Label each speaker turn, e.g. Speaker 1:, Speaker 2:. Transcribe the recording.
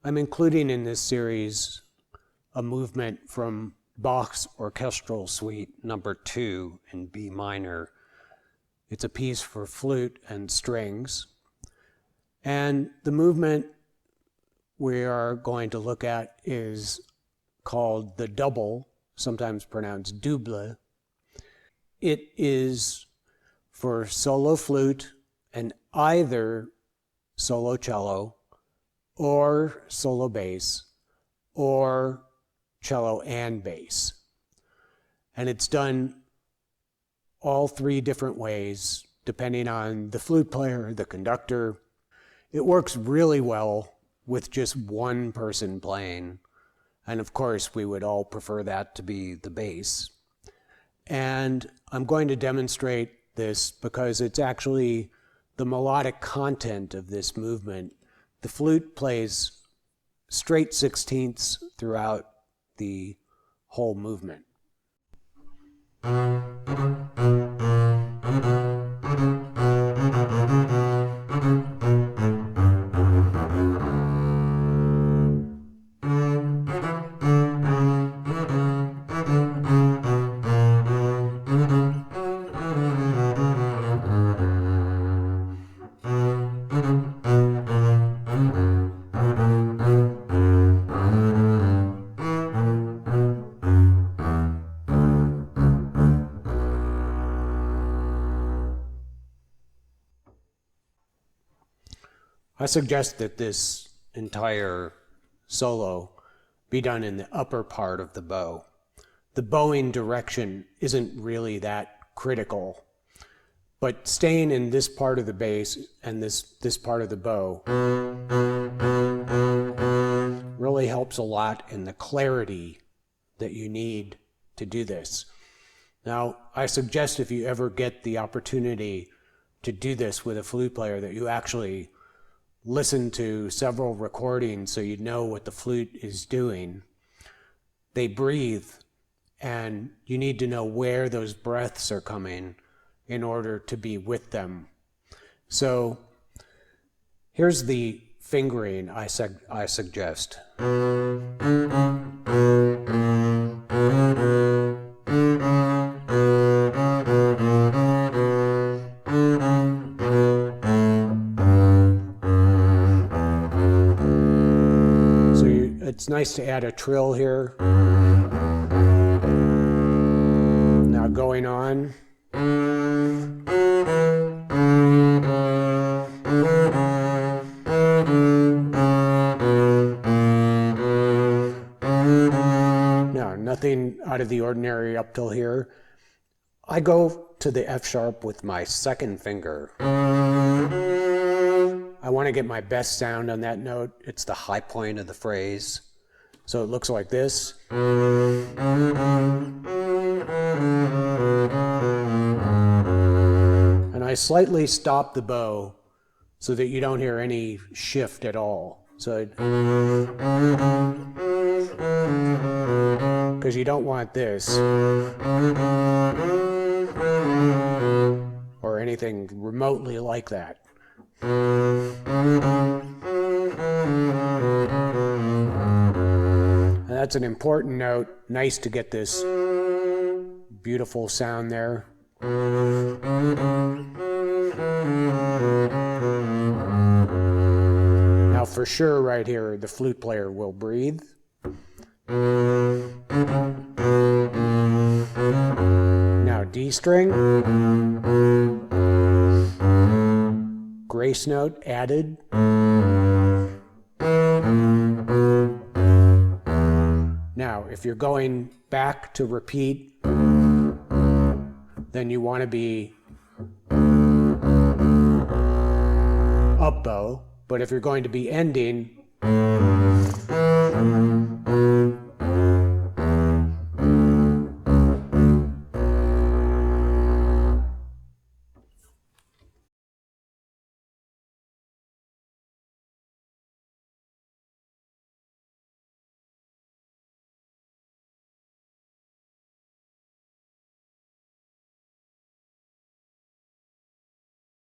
Speaker 1: I'm including in this series a movement from Bach's Orchestral Suite number 2 in B minor. It's a piece for flute and strings. And the movement we are going to look at is called the double, sometimes pronounced double. It is for solo flute and either solo cello or solo bass or cello and bass. And it's done all 3 different ways, depending on the flute player, the conductor. It works really well with just one person playing. And of course, we would all prefer that to be the bass. And I'm going to demonstrate this because it's actually the melodic content of this movement. The flute plays straight 16ths throughout the whole movement. I suggest that this entire solo be done in the upper part of the bow. The bowing direction isn't really that critical, but staying in this part of the bass and this part of the bow really helps a lot in the clarity that you need to do this. Now, I suggest if you ever get the opportunity to do this with a flute player that you actually listen to several recordings so you know what the flute is doing. They breathe, and you need to know where those breaths are coming in order to be with them. So here's the fingering I suggest. It's nice to add a trill here. Now going on. Now, nothing out of the ordinary up till here. I go to the F sharp with my second finger. I want to get my best sound on that note. It's the high point of the phrase. So it looks like this. And I slightly stop the bow so that you don't hear any shift at all. So, because you don't want this or anything remotely like that. And that's an important note. Nice to get this beautiful sound there. Now for sure right here, the flute player will breathe. Now D string. Grace note added. Now, if you're going back to repeat, then you want to be up bow. But if you're going to be ending,